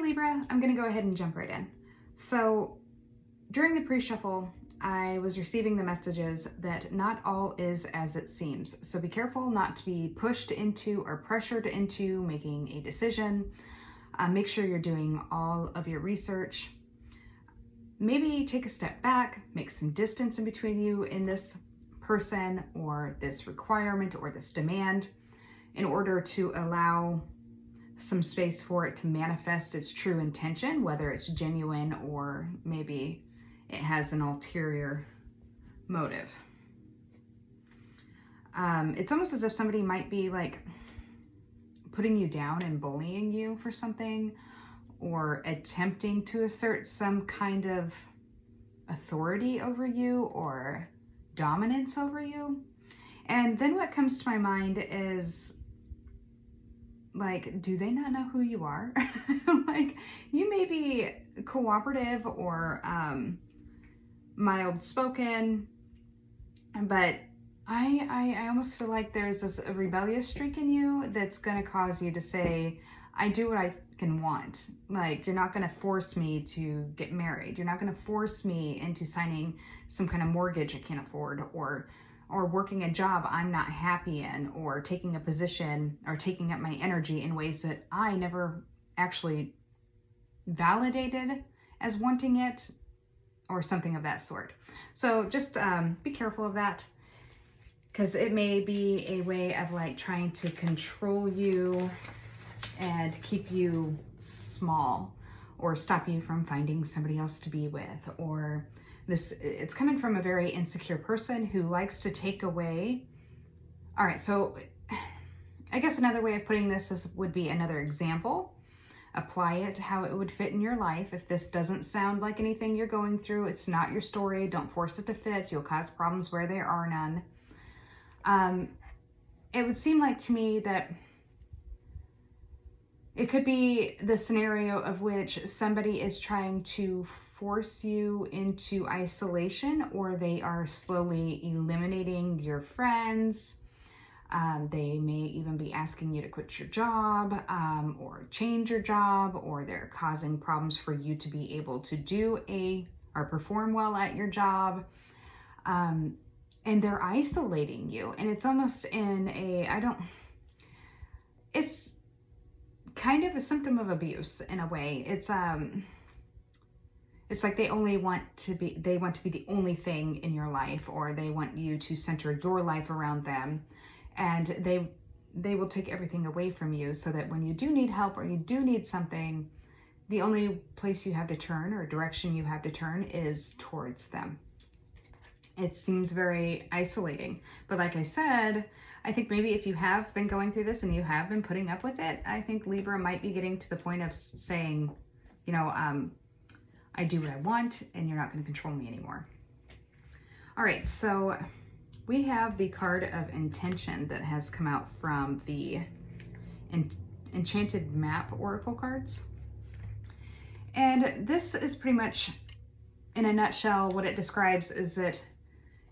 Libra, I'm going to go ahead and jump right in. So during the pre-shuffle, I was receiving the messages that not all is as it seems. So be careful not to be pushed into or pressured into making a decision. Make sure you're doing all of your research. Maybe take a step back, make some distance in between you and this person or this requirement or this demand in order to allow some space for it to manifest its true intention, whether it's genuine or maybe it has an ulterior motive. It's almost as if somebody might be like putting you down and bullying you for something, or attempting to assert some kind of authority over you or dominance over you. And then what comes to my mind is, like, do they not know who you are? Like, you may be cooperative or mild spoken, but I almost feel like there's this rebellious streak in you that's going to cause you to say, I do what I can want. Like, you're not going to force me to get married. You're not going to force me into signing some kind of mortgage I can't afford, or working a job I'm not happy in, or taking a position or taking up my energy in ways that I never actually validated as wanting it, or something of that sort. So just be careful of that, because it may be a way of like trying to control you and keep you small, or stop you from finding somebody else to be with, or it's coming from a very insecure person who likes to take away. All right, so I guess another way of putting this would be another example. Apply it to how it would fit in your life. If this doesn't sound like anything you're going through, it's not your story, don't force it to fit. You'll cause problems where there are none. It would seem like to me that it could be the scenario of which somebody is trying to force you into isolation, or they are slowly eliminating your friends. They may even be asking you to quit your job, or change your job, or they're causing problems for you to be able to do or perform well at your job. And they're isolating you. And it's almost in it's kind of a symptom of abuse in a way. It's like they want to be the only thing in your life, or they want you to center your life around them, and they will take everything away from you, so that when you do need help or you do need something, the only place you have to turn or direction you have to turn is towards them. It seems very isolating. But like I said, I think maybe if you have been going through this and you have been putting up with it, I think Libra might be getting to the point of saying, you know, I do what I want and you're not going to control me anymore. All right, so we have the card of intention that has come out from the Enchanted Map Oracle cards. And this is pretty much, in a nutshell, what it describes is that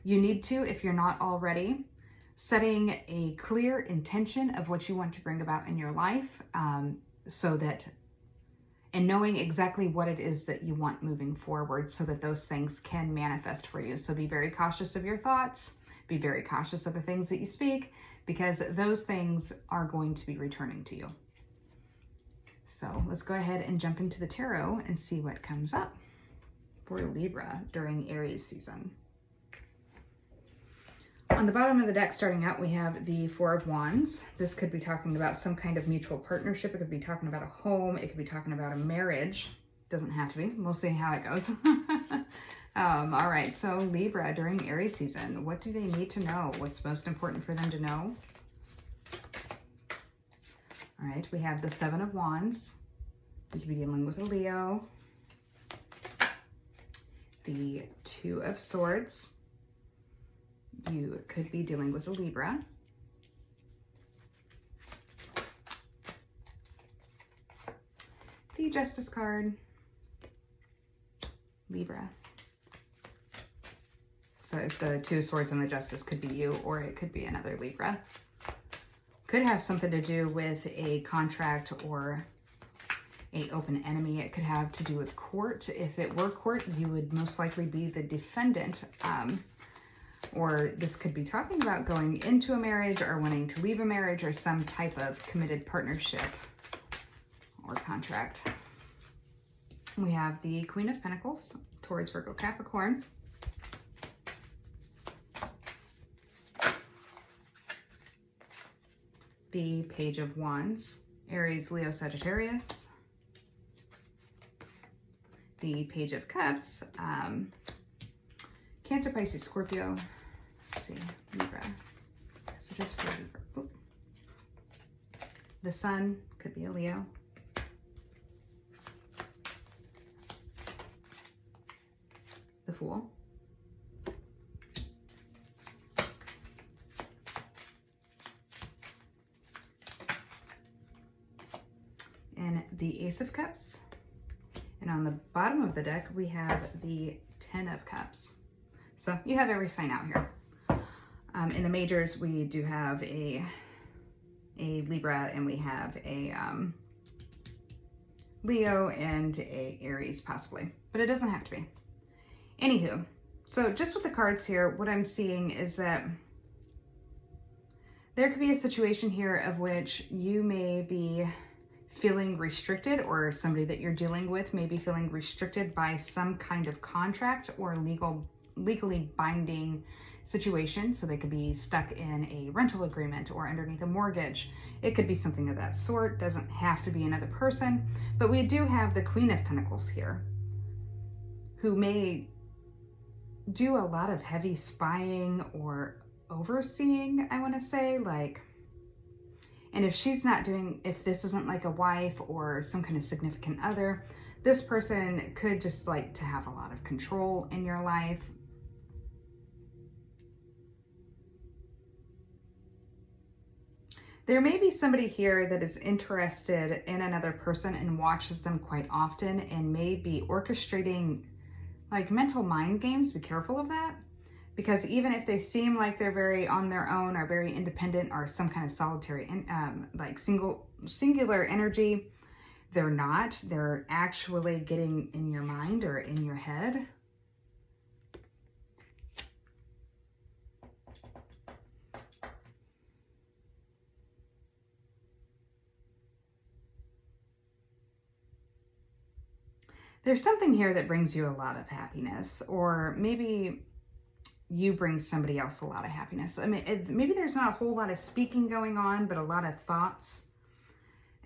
you need to, if you're not already, setting a clear intention of what you want to bring about in your life, and knowing exactly what it is that you want moving forward, so that those things can manifest for you. So be very cautious of your thoughts, be very cautious of the things that you speak, because those things are going to be returning to you. So let's go ahead and jump into the tarot and see what comes up for Libra during Aries season. On the bottom of the deck, starting out, we have the Four of Wands. This could be talking about some kind of mutual partnership. It could be talking about a home. It could be talking about a marriage. Doesn't have to be. We'll see how it goes. All right, so Libra during Aries season, what do they need to know? What's most important for them to know? All right, we have the Seven of Wands. You could be dealing with a Leo. The Two of Swords. You could be dealing with a Libra. The Justice card, Libra. So if the Two of Swords and the Justice could be you, or it could be another Libra. Could have something to do with a contract or a open enemy. It could have to do with court. If it were court, you would most likely be the defendant. Or this could be talking about going into a marriage or wanting to leave a marriage or some type of committed partnership or contract. We have the Queen of Pentacles towards Virgo, Capricorn. The Page of Wands, Aries, Leo, Sagittarius. The Page of Cups, Cancer, Pisces, Scorpio. Let's see, Libra. So just for Libra. Oop. The Sun could be a Leo. The Fool. And the Ace of Cups. And on the bottom of the deck, we have the Ten of Cups. So you have every sign out here. In the majors, we do have a Libra, and we have a Leo and a Aries possibly, but it doesn't have to be. Anywho, so just with the cards here, what I'm seeing is that there could be a situation here of which you may be feeling restricted, or somebody that you're dealing with may be feeling restricted by some kind of contract or legally binding situation. So they could be stuck in a rental agreement or underneath a mortgage. It could be something of that sort. Doesn't have to be another person, but we do have the Queen of Pentacles here, who may do a lot of heavy spying or overseeing, I want to say, like, and if she's not doing, if this isn't like a wife or some kind of significant other, this person could just like to have a lot of control in your life. There may be somebody here that is interested in another person and watches them quite often and may be orchestrating like mental mind games. Be careful of that, because even if they seem like they're very on their own or very independent or some kind of solitary like singular energy, they're not. They're actually getting in your mind or in your head. There's something here that brings you a lot of happiness, or maybe you bring somebody else a lot of happiness. I mean, maybe there's not a whole lot of speaking going on, but a lot of thoughts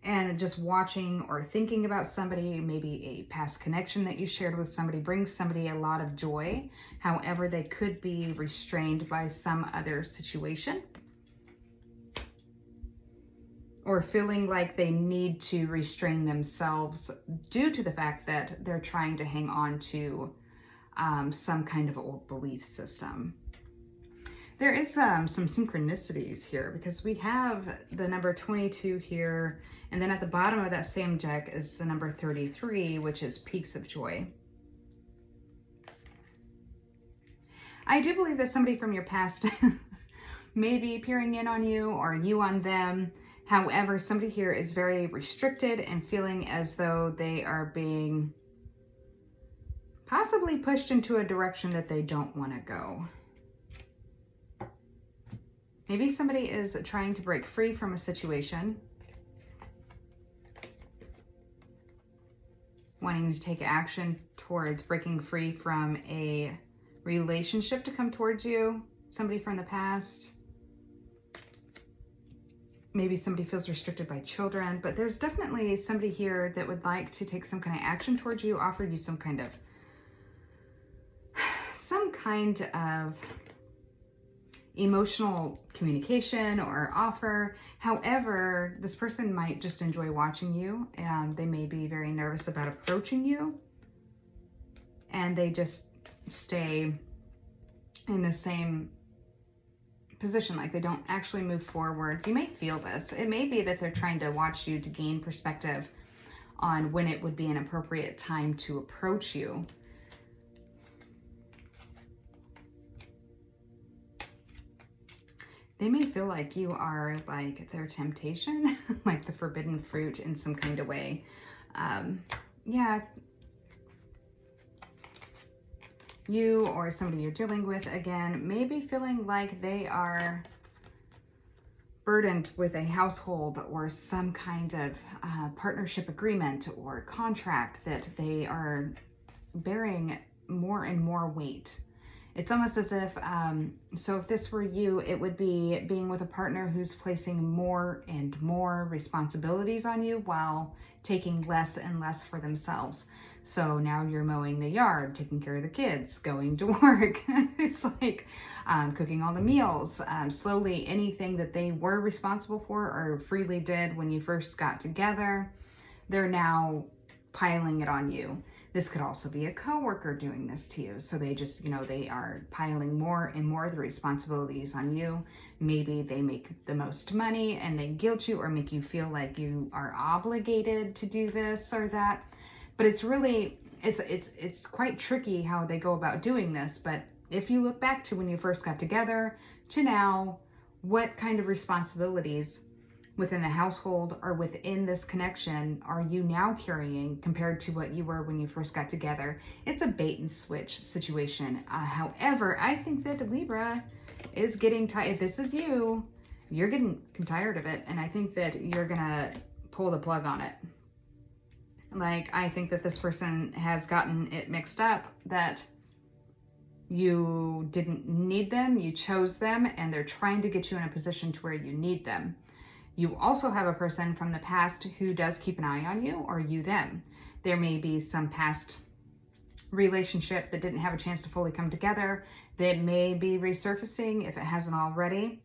and just watching or thinking about somebody. Maybe a past connection that you shared with somebody brings somebody a lot of joy. However, they could be restrained by some other situation, or feeling like they need to restrain themselves due to the fact that they're trying to hang on to some kind of old belief system. There is some synchronicities here, because we have the number 22 here, and then at the bottom of that same deck is the number 33, which is Peaks of Joy. I do believe that somebody from your past may be peering in on you, or you on them. However, somebody here is very restricted and feeling as though they are being possibly pushed into a direction that they don't want to go. Maybe somebody is trying to break free from a situation, wanting to take action towards breaking free from a relationship to come towards you, somebody from the past. Maybe somebody feels restricted by children, but there's definitely somebody here that would like to take some kind of action towards you, offer you some kind of emotional communication or offer. However, this person might just enjoy watching you, and they may be very nervous about approaching you, and they just stay in the same position, like they don't actually move forward. You may feel this. It may be that they're trying to watch you to gain perspective on when it would be an appropriate time to approach you. They may feel like you are like their temptation, like the forbidden fruit in some kind of way. Yeah, you or somebody you're dealing with, again, may be feeling like they are burdened with a household or some kind of partnership agreement or contract that they are bearing more and more weight. It's almost as if, so if this were you, it would be being with a partner who's placing more and more responsibilities on you while taking less and less for themselves. So now you're mowing the yard, taking care of the kids, going to work. It's like cooking all the meals. Slowly, anything that they were responsible for or freely did when you first got together, they're now piling it on you. This could also be a coworker doing this to you. So they just, they are piling more and more of the responsibilities on you. Maybe they make the most money and they guilt you or make you feel like you are obligated to do this or that. But it's really, it's quite tricky how they go about doing this. But if you look back to when you first got together to now, what kind of responsibilities within the household or within this connection are you now carrying compared to what you were when you first got together? It's a bait and switch situation. However, I think that Libra is getting tired. If this is you, you're getting tired of it. And I think that you're gonna pull the plug on it. Like, I think that this person has gotten it mixed up that you didn't need them, you chose them, and they're trying to get you in a position to where you need them. You also have a person from the past who does keep an eye on you, or you them. There may be some past relationship that didn't have a chance to fully come together that may be resurfacing if it hasn't already.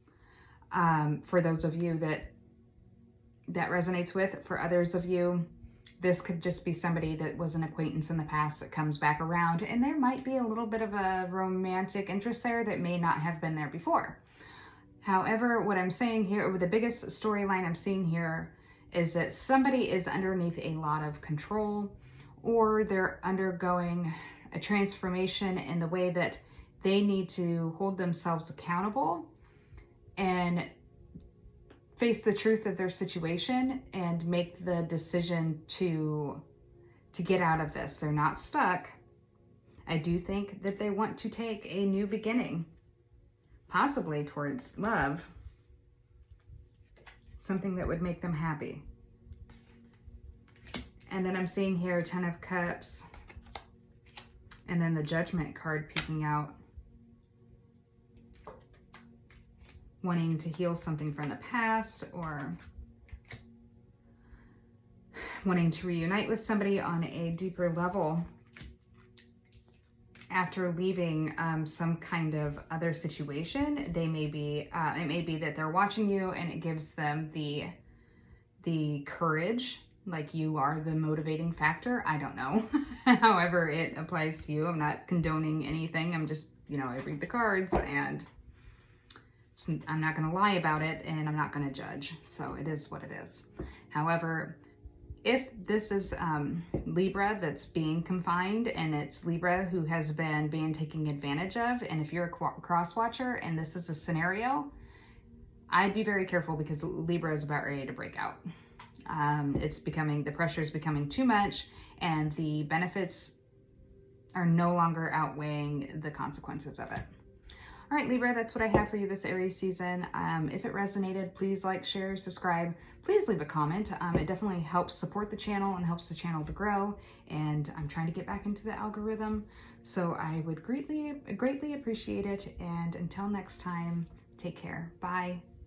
For those of you that resonates with, for others of you, this could just be somebody that was an acquaintance in the past that comes back around, and there might be a little bit of a romantic interest there that may not have been there before. However, what I'm saying here, the biggest storyline I'm seeing here is that somebody is underneath a lot of control, or they're undergoing a transformation in the way that they need to hold themselves accountable and face the truth of their situation and make the decision to get out of this. They're not stuck. I do think that they want to take a new beginning, possibly towards love, something that would make them happy. And then I'm seeing here 10 of Cups, and then the Judgment card peeking out, wanting to heal something from the past or wanting to reunite with somebody on a deeper level after leaving some kind of other situation. They may be, it may be that they're watching you and it gives them the courage, like you are the motivating factor. I don't know. However it applies to you. I'm not condoning anything. I'm just, I read the cards and I'm not going to lie about it and I'm not going to judge. So it is what it is. However, if this is Libra that's being confined and it's Libra who has been being taken advantage of, and if you're a cross watcher and this is a scenario, I'd be very careful because Libra is about ready to break out. The pressure is becoming too much and the benefits are no longer outweighing the consequences of it. All right, Libra, that's what I have for you this Aries season. If it resonated, please like, share, subscribe. Please leave a comment. It definitely helps support the channel and helps the channel to grow. And I'm trying to get back into the algorithm. So I would greatly appreciate it. And until next time, take care. Bye.